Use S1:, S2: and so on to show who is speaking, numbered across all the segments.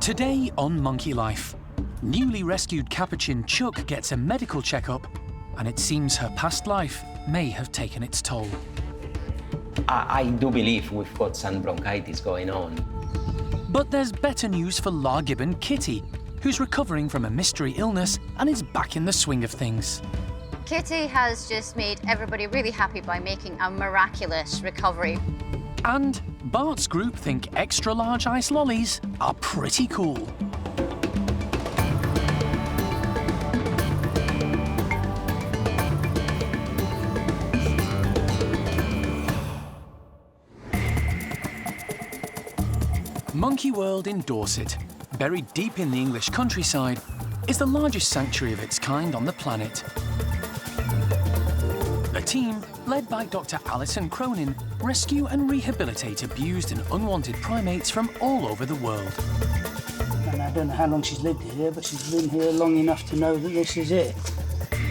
S1: Today on Monkey Life, newly rescued capuchin Chuck gets a medical checkup, and it seems her past life may have taken its toll.
S2: I do believe we've got some bronchitis going on.
S1: But there's better news for La Gibbon Kitty, who's recovering from a mystery illness and is back in the swing of things.
S3: Kitty has just made everybody really happy by making a miraculous recovery.
S1: And Bart's group think extra-large ice lollies are pretty cool. Monkey World in Dorset, buried deep in the English countryside, is the largest sanctuary of its kind on the planet. A team, led by Dr. Alison Cronin, rescue and rehabilitate abused and unwanted primates from all over the world.
S4: And I don't know how long she's lived here, but she's been here long enough to know that this is it.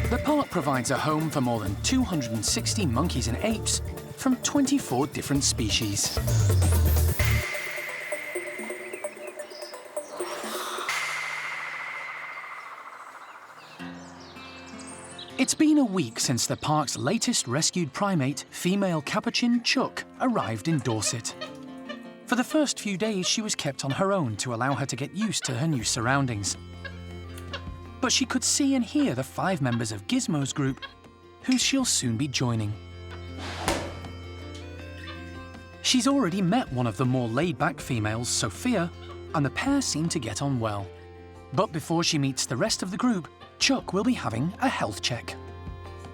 S1: The park provides a home for more than 260 monkeys and apes from 24 different species. It's been a week since the park's latest rescued primate, female capuchin Chuck, arrived in Dorset. For the first few days, she was kept on her own to allow her to get used to her new surroundings. But she could see and hear the 5 members of Gizmo's group, who she'll soon be joining. She's already met one of the more laid-back females, Sophia, and the pair seem to get on well. But before she meets the rest of the group, Chuck will be having a health check.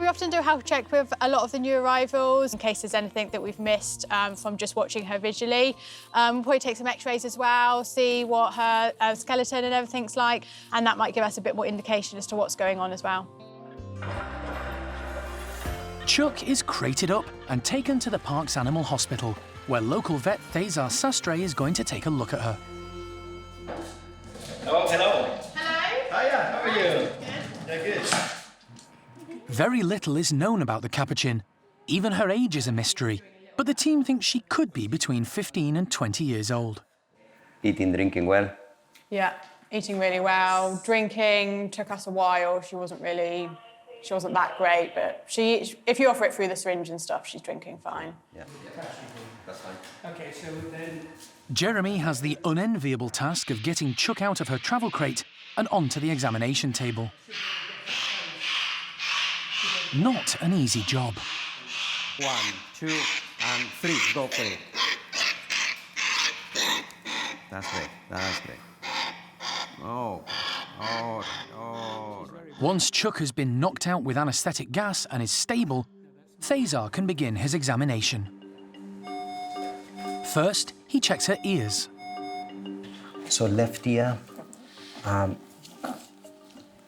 S5: We often do a health check with a lot of the new arrivals in case there's anything that we've missed from just watching her visually. We'll probably take some x-rays as well, see what her skeleton and everything's like, and that might give us a bit more indication as to what's going on as well.
S1: Chuck is crated up and taken to the park's animal hospital, where local vet Thesar Sastre is going to take a look at her.
S2: Oh, hello.
S5: Hello.
S2: Hiya, how are you? Yeah, good.
S1: Very little is known about the capuchin. Even her age is a mystery, but the team thinks she could be between 15 and 20 years old.
S2: Eating, drinking well?
S5: Yeah, eating really well. Drinking took us a while. She wasn't that great, but if you offer it through the syringe and stuff, she's drinking fine.
S2: Yeah, that's fine.
S4: Okay, so then...
S1: Jeremy has the unenviable task of getting Chuck out of her travel crate and onto the examination table. Not an easy job.
S6: 1, 2, and 3. Go for it. That's great. That's great. Oh.
S1: Once Chuck has been knocked out with anaesthetic gas and is stable, Thesar can begin his examination. First, he checks her ears.
S2: So left ear,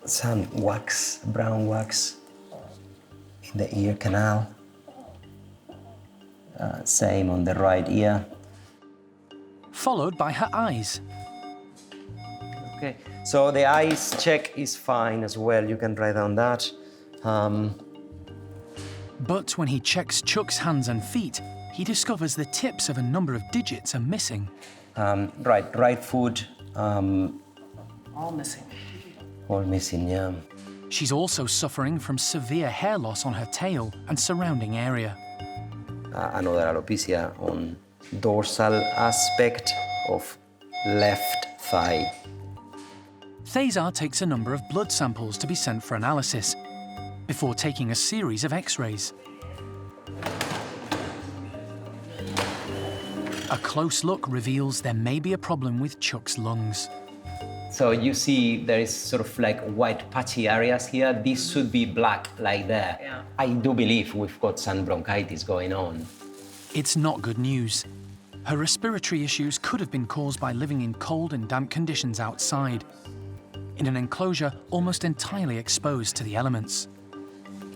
S2: some wax, brown wax in the ear canal. Same on the right ear.
S1: Followed by her eyes.
S2: Okay, so the eyes check is fine as well. You can write down that.
S1: But when he checks Chuck's hands and feet, he discovers the tips of a number of digits are missing.
S2: Right foot.
S4: All missing.
S2: All missing, yeah.
S1: She's also suffering from severe hair loss on her tail and surrounding area.
S2: Another alopecia on dorsal aspect of left thigh.
S1: Thesar takes a number of blood samples to be sent for analysis, before taking a series of x-rays. A close look reveals there may be a problem with Chuck's lungs.
S2: So you see there is sort of like white patchy areas here. This should be black like there.
S4: Yeah.
S2: I do believe we've got some bronchitis going on.
S1: It's not good news. Her respiratory issues could have been caused by living in cold and damp conditions outside, in an enclosure almost entirely exposed to the elements.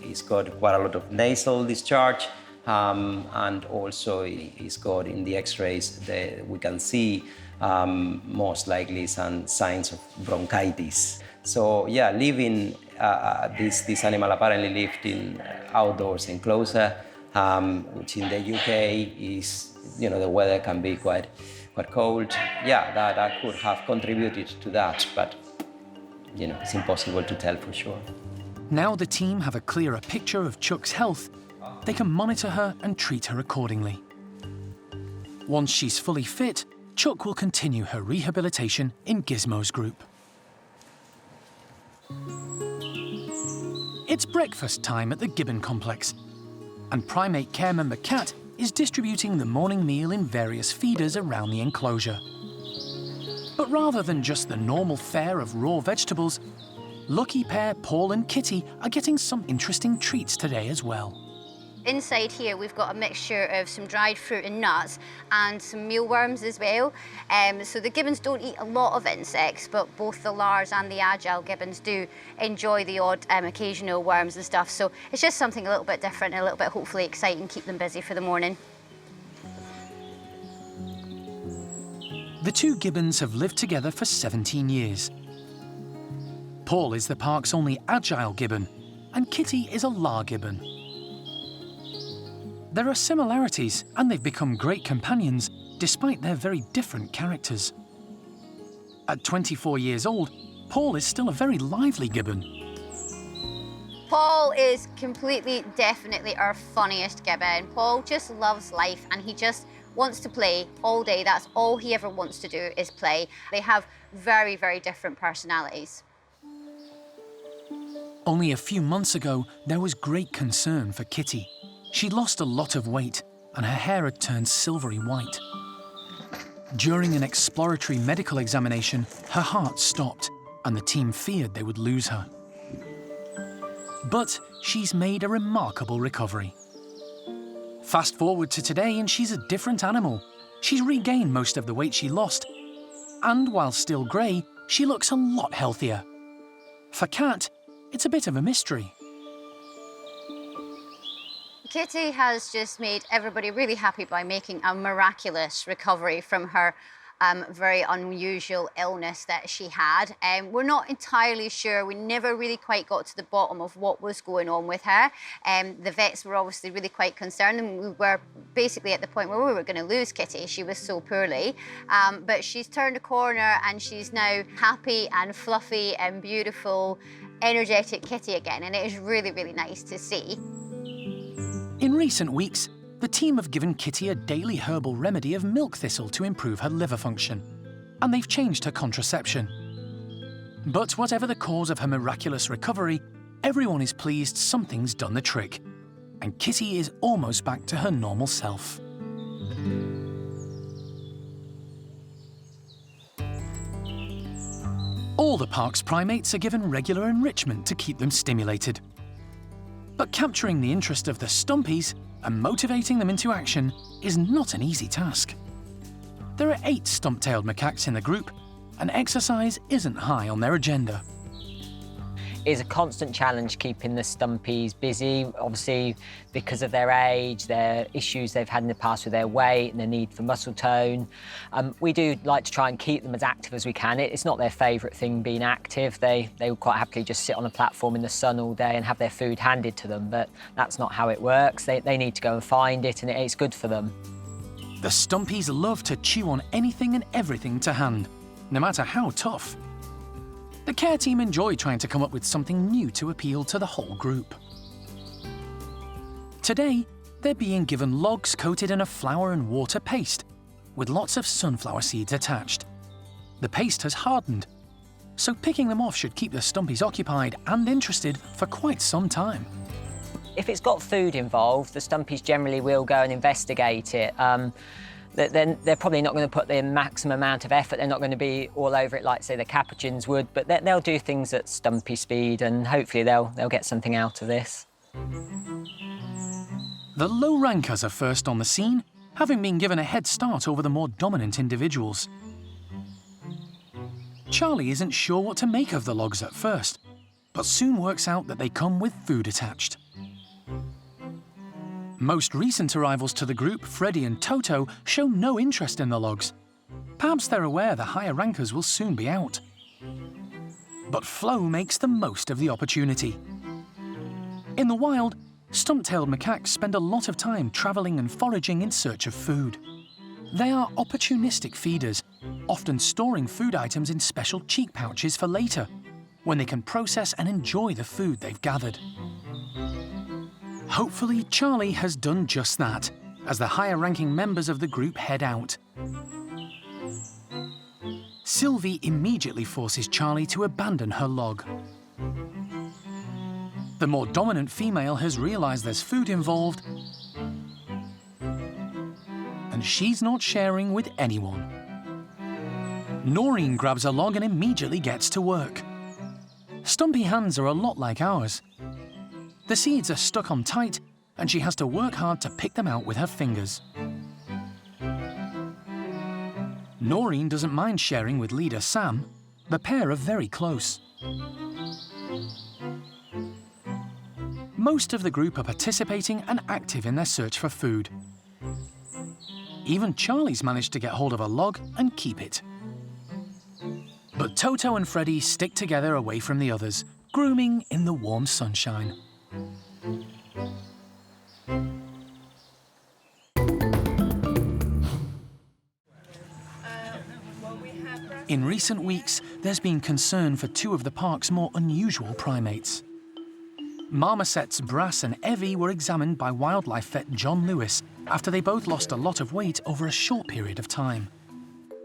S2: He's got quite a lot of nasal discharge, and also he's got in the x-rays we can see most likely some signs of bronchitis. So yeah, this animal apparently lived in outdoors enclosure, which in the UK is, the weather can be quite quite cold. Yeah, that could have contributed to that, but it's impossible to tell for sure.
S1: Now the team have a clearer picture of Chuck's health, they can monitor her and treat her accordingly. Once she's fully fit, Chuck will continue her rehabilitation in Gizmo's group. It's breakfast time at the Gibbon complex, and primate care member Kat is distributing the morning meal in various feeders around the enclosure. But rather than just the normal fare of raw vegetables, lucky pair Paul and Kitty are getting some interesting treats today as well.
S3: Inside here, we've got a mixture of some dried fruit and nuts and some mealworms as well. So the gibbons don't eat a lot of insects, but both the large and the agile gibbons do enjoy the odd occasional worms and stuff. So it's just something a little bit different and a little bit hopefully exciting, keep them busy for the morning.
S1: The two gibbons have lived together for 17 years. Paul is the park's only agile gibbon, and Kitty is a lar gibbon. There are similarities, and they've become great companions, despite their very different characters. At 24 years old, Paul is still a very lively gibbon.
S3: Paul is completely, definitely our funniest gibbon. Paul just loves life, and he just wants to play all day. That's all he ever wants to do is play. They have very, very different personalities.
S1: Only a few months ago, there was great concern for Kitty. She'd lost a lot of weight, and her hair had turned silvery white. During an exploratory medical examination, her heart stopped, and the team feared they would lose her. But she's made a remarkable recovery. Fast forward to today, and she's a different animal. She's regained most of the weight she lost, and while still grey, she looks a lot healthier. For Kat, it's a bit of a mystery.
S3: Kitty has just made everybody really happy by making a miraculous recovery from her very unusual illness that she had. We're not entirely sure. We never really quite got to the bottom of what was going on with her. The vets were obviously really quite concerned, and we were basically at the point where we were going to lose Kitty. She was so poorly. But she's turned a corner, and she's now happy and fluffy and beautiful, energetic Kitty again, and it is really, really nice to see.
S1: In recent weeks, the team have given Kitty a daily herbal remedy of milk thistle to improve her liver function, and they've changed her contraception. But whatever the cause of her miraculous recovery, everyone is pleased something's done the trick, and Kitty is almost back to her normal self. All the park's primates are given regular enrichment to keep them stimulated. But capturing the interest of the stumpies and motivating them into action is not an easy task. There are 8 stump-tailed macaques in the group, and exercise isn't high on their agenda.
S7: It's a constant challenge keeping the stumpies busy, obviously because of their age, their issues they've had in the past with their weight and the need for muscle tone. We do like to try and keep them as active as we can. It's not their favourite thing being active. They would quite happily just sit on a platform in the sun all day and have their food handed to them, but that's not how it works. They need to go and find it, and it's good for them.
S1: The stumpies love to chew on anything and everything to hand, no matter how tough. The care team enjoy trying to come up with something new to appeal to the whole group. Today, they're being given logs coated in a flour and water paste, with lots of sunflower seeds attached. The paste has hardened, so picking them off should keep the stumpies occupied and interested for quite some time.
S7: If it's got food involved, the stumpies generally will go and investigate it. Then they're probably not going to put the maximum amount of effort. They're not going to be all over it like, say, the capuchins would, but they'll do things at stumpy speed, and hopefully they'll get something out of this.
S1: The low rankers are first on the scene, having been given a head start over the more dominant individuals. Charlie isn't sure what to make of the logs at first, but soon works out that they come with food attached. Most recent arrivals to the group, Freddie and Toto, show no interest in the logs. Perhaps they're aware the higher rankers will soon be out. But Flo makes the most of the opportunity. In the wild, stump-tailed macaques spend a lot of time travelling and foraging in search of food. They are opportunistic feeders, often storing food items in special cheek pouches for later, when they can process and enjoy the food they've gathered. Hopefully, Charlie has done just that, as the higher-ranking members of the group head out. Sylvie immediately forces Charlie to abandon her log. The more dominant female has realised there's food involved, and she's not sharing with anyone. Noreen grabs a log and immediately gets to work. Stumpy hands are a lot like ours. The seeds are stuck on tight, and she has to work hard to pick them out with her fingers. Noreen doesn't mind sharing with leader Sam. The pair are very close. Most of the group are participating and active in their search for food. Even Charlie's managed to get hold of a log and keep it. But Toto and Freddie stick together away from the others, grooming in the warm sunshine. In recent weeks, there's been concern for two of the park's more unusual primates. Marmosets Brass and Evie were examined by wildlife vet John Lewis after they both lost a lot of weight over a short period of time.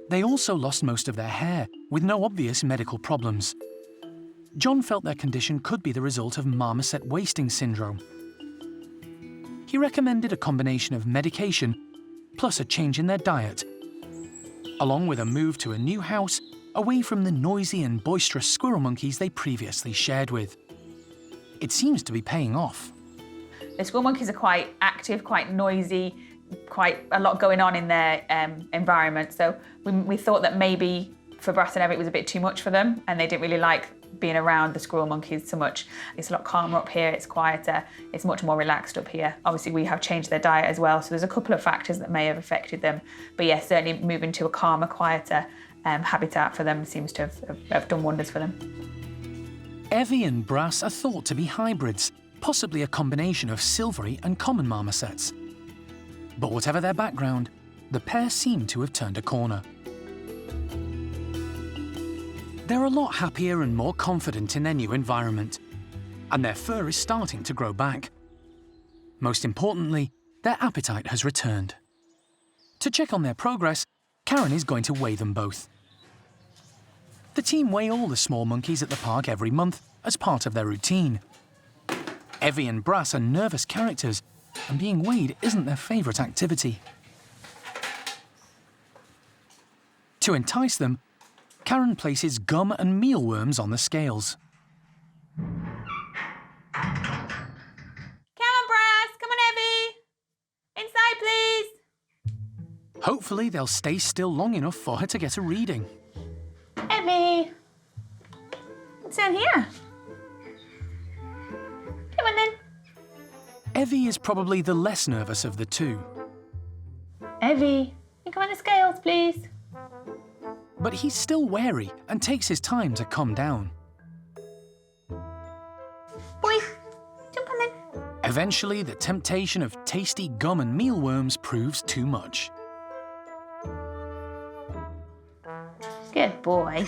S1: They also lost most of their hair, with no obvious medical problems. John felt their condition could be the result of marmoset wasting syndrome. He recommended a combination of medication plus a change in their diet, along with a move to a new house away from the noisy and boisterous squirrel monkeys they previously shared with. It seems to be paying off.
S8: The squirrel monkeys are quite active, quite noisy, quite a lot going on in their environment. So we thought that maybe for Brass and Evie it was a bit too much for them, and they didn't really like being around the squirrel monkeys so much. It's a lot calmer up here, it's quieter, it's much more relaxed up here. Obviously we have changed their diet as well, so there's a couple of factors that may have affected them. But yeah, certainly moving to a calmer, quieter habitat for them seems to have done wonders for them.
S1: Evie and Brass are thought to be hybrids, possibly a combination of silvery and common marmosets. But whatever their background, the pair seem to have turned a corner. They're a lot happier and more confident in their new environment, and their fur is starting to grow back. Most importantly, their appetite has returned. To check on their progress, Karen is going to weigh them both. The team weigh all the small monkeys at the park every month as part of their routine. Evie and Brass are nervous characters, and being weighed isn't their favourite activity. To entice them, Karen places gum and mealworms on the scales.
S8: Come on, Brass, come on, Evie. Inside, please.
S1: Hopefully they'll stay still long enough for her to get a reading.
S8: Evie, what's down here? Come on then.
S1: Evie is probably the less nervous of the two.
S8: Evie, you come on the scales, please.
S1: But he's still wary and takes his time to calm down.
S8: Boy, jump on then.
S1: Eventually, the temptation of tasty gum and mealworms proves too much.
S8: Good boy.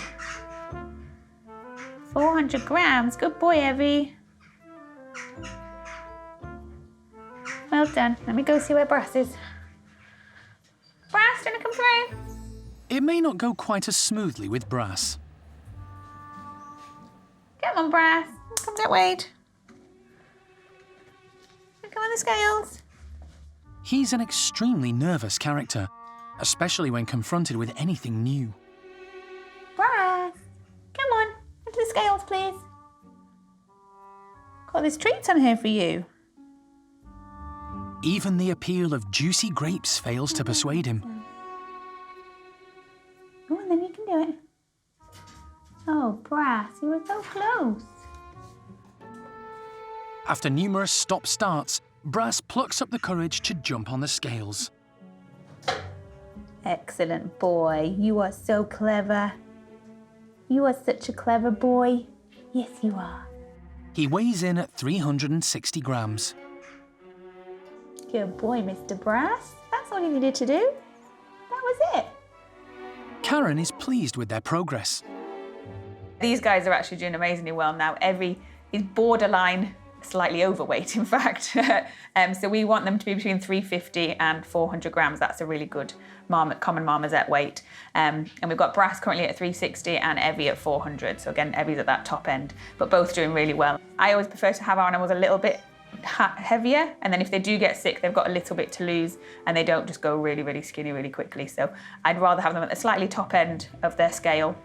S8: 400 grams. Good boy, Evie. Well done. Let me go see where Brass is. Brass, do you want to come through?
S1: It may not go quite as smoothly with Brass.
S8: Come on, Brass. Come that way. Come on the scales.
S1: He's an extremely nervous character, especially when confronted with anything new.
S8: Brass, come on. Into the scales, please. Got these treats on here for you.
S1: Even the appeal of juicy grapes fails to persuade him.
S8: Go on then, you can do it. Oh, Brass, you were so close.
S1: After numerous stop-starts, Brass plucks up the courage to jump on the scales.
S8: Excellent boy. You are so clever. You are such a clever boy. Yes, you are.
S1: He weighs in at 360 grams.
S8: Good boy, Mr. Brass. That's all you needed to do. That was it.
S1: Karen is pleased with their progress.
S8: These guys are actually doing amazingly well now. Every is borderline slightly overweight, in fact. So we want them to be between 350 and 400 grams. That's a really good common marmoset weight. And we've got Brass currently at 360 and Evie at 400. So again, Evie's at that top end, but both doing really well. I always prefer to have our animals a little bit heavier, and then if they do get sick, they've got a little bit to lose and they don't just go really, really skinny really quickly. So I'd rather have them at the slightly top end of their scale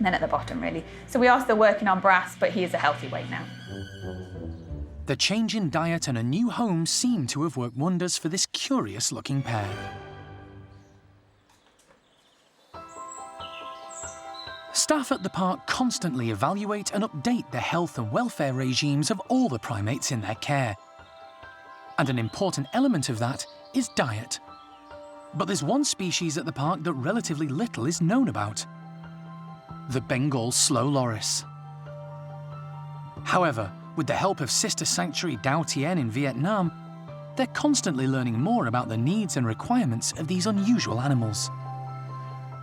S8: than at the bottom, really. So we are still working on Brass, but he is a healthy weight now.
S1: The change in diet and a new home seem to have worked wonders for this curious-looking pair. Staff at the park constantly evaluate and update the health and welfare regimes of all the primates in their care. And an important element of that is diet. But there's one species at the park that relatively little is known about: the Bengal slow loris. However, with the help of sister sanctuary Dao Tien in Vietnam, they're constantly learning more about the needs and requirements of these unusual animals.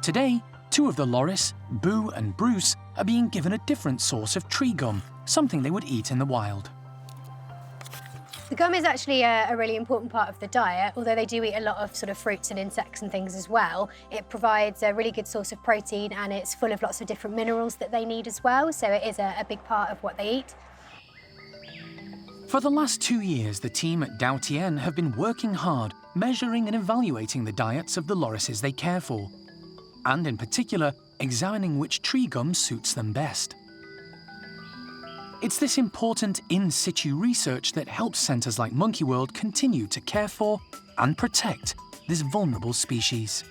S1: Today, two of the loris, Boo and Bruce, are being given a different source of tree gum, something they would eat in the wild.
S9: The gum is actually a really important part of the diet. Although they do eat a lot of sort of fruits and insects and things as well, it provides a really good source of protein, and it's full of lots of different minerals that they need as well, so it is a big part of what they eat.
S1: For the last 2 years, the team at Dao Tien have been working hard, measuring and evaluating the diets of the lorises they care for, and in particular, examining which tree gum suits them best. It's this important in-situ research that helps centres like Monkey World continue to care for and protect this vulnerable species.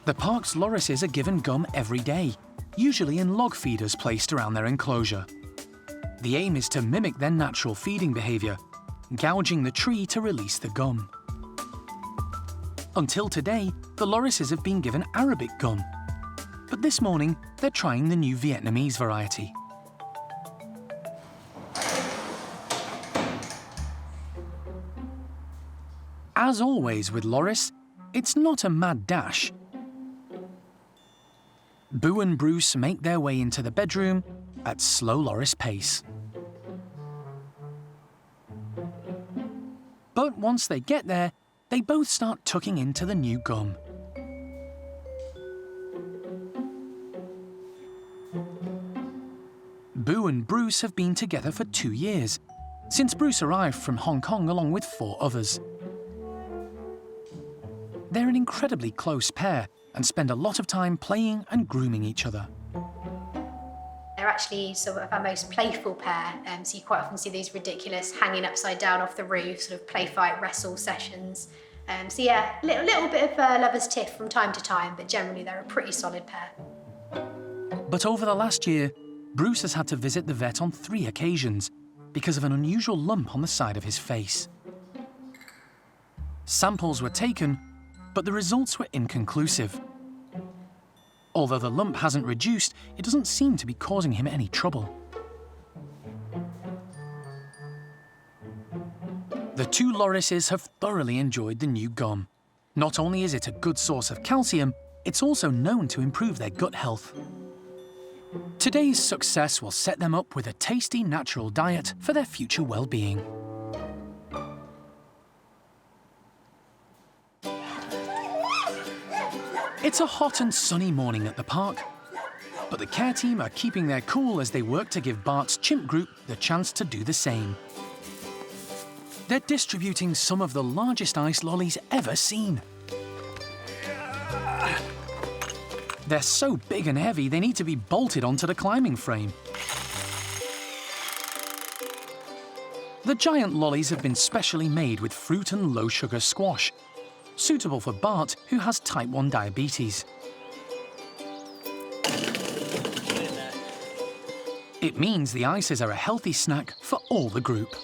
S1: The park's lorises are given gum every day, usually in log feeders placed around their enclosure. The aim is to mimic their natural feeding behaviour, gouging the tree to release the gum. Until today, the lorises have been given Arabic gum, but this morning they're trying the new Vietnamese variety. As always with loris, it's not a mad dash. Boo and Bruce make their way into the bedroom at slow loris pace. But once they get there, they both start tucking into the new gum. Boo and Bruce have been together for 2 years, since Bruce arrived from Hong Kong along with 4 others. They're an incredibly close pair and spend a lot of time playing and grooming each other.
S9: They're actually sort of our most playful pair, so you quite often see these ridiculous hanging upside down off the roof, sort of play fight wrestle sessions. So yeah, little bit of lover's tiff from time to time, but generally they're a pretty solid pair.
S1: But over the last year, Bruce has had to visit the vet on 3 occasions because of an unusual lump on the side of his face. Samples were taken, but the results were inconclusive. Although the lump hasn't reduced, it doesn't seem to be causing him any trouble. The 2 lorises have thoroughly enjoyed the new gum. Not only is it a good source of calcium, it's also known to improve their gut health. Today's success will set them up with a tasty natural diet for their future well-being. It's a hot and sunny morning at the park, but the care team are keeping their cool as they work to give Bart's chimp group the chance to do the same. They're distributing some of the largest ice lollies ever seen. They're so big and heavy, they need to be bolted onto the climbing frame. The giant lollies have been specially made with fruit and low-sugar squash, suitable for Bart, who has type 1 diabetes. It means the ices are a healthy snack for all the group.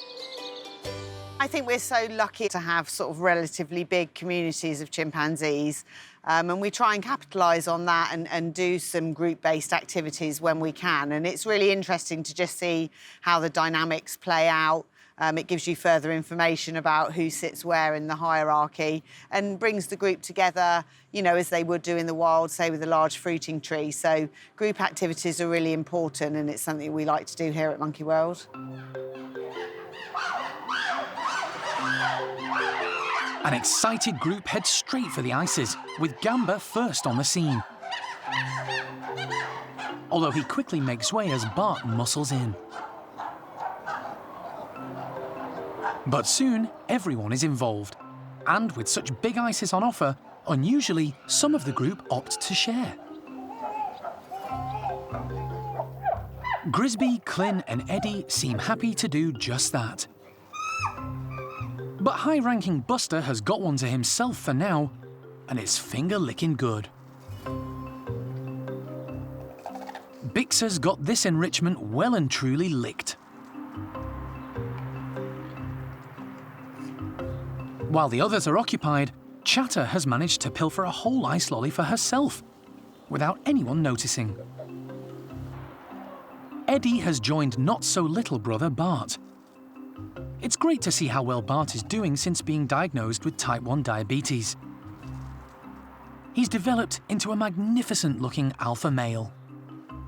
S10: I think we're so lucky to have sort of relatively big communities of chimpanzees, and we try and capitalise on that and do some group-based activities when we can. And it's really interesting to just see how the dynamics play out It gives you further information about who sits where in the hierarchy and brings the group together, you know, as they would do in the wild, say with a large fruiting tree. So group activities are really important, and it's something we like to do here at Monkey World.
S1: An excited group heads straight for the ices, with Gamba first on the scene. Although he quickly makes way as Bart muscles in. But soon, everyone is involved. And with such big ices on offer, unusually, some of the group opt to share. Grisby, Clin and Eddie seem happy to do just that. But high-ranking Buster has got one to himself for now, and it's finger-licking good. Bix has got this enrichment well and truly licked. While the others are occupied, Chatter has managed to pilfer a whole ice lolly for herself, without anyone noticing. Eddie has joined not-so-little brother Bart. It's great to see how well Bart is doing since being diagnosed with type 1 diabetes. He's developed into a magnificent-looking alpha male.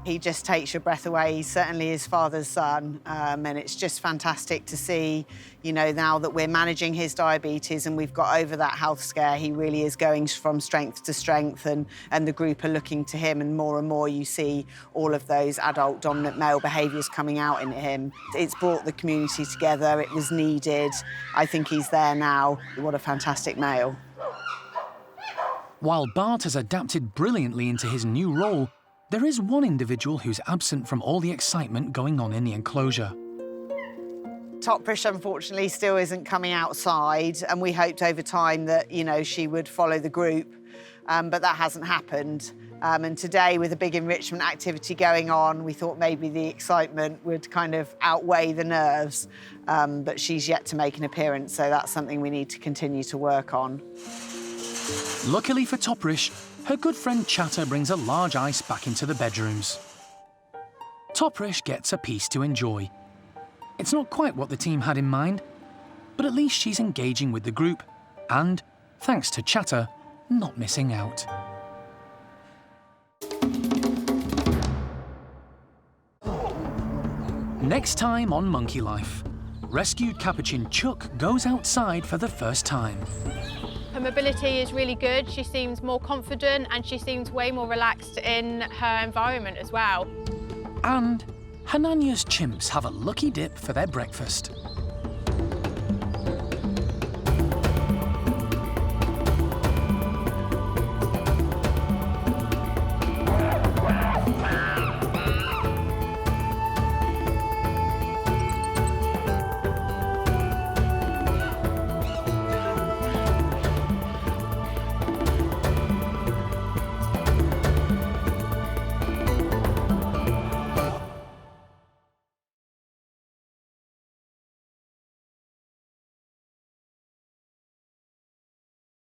S10: He just takes your breath away. He's certainly his father's son, and it's just fantastic to see, you know, now that we're managing his diabetes and we've got over that health scare, he really is going from strength to strength, and the group are looking to him, and more you see all of those adult dominant male behaviours coming out in him. It's brought the community together. It was needed. I think he's there now. What a fantastic male.
S1: While Bart has adapted brilliantly into his new role, there is one individual who's absent from all the excitement going on in the enclosure.
S10: Toprish, unfortunately, still isn't coming outside, and we hoped over time that, you know, she would follow the group, but that hasn't happened. And today, with a big enrichment activity going on, we thought maybe the excitement would kind of outweigh the nerves, but she's yet to make an appearance, so that's something we need to continue to work on.
S1: Luckily for Toprish, her good friend Chatter brings a large ice back into the bedrooms. Toprish gets a piece to enjoy. It's not quite what the team had in mind, but at least she's engaging with the group and, thanks to Chatter, not missing out. Next time on Monkey Life, rescued capuchin Chuck goes outside for the first time.
S5: Her mobility is really good. She seems more confident and she seems way more relaxed in her environment as well.
S1: And Hanania's chimps have a lucky dip for their breakfast.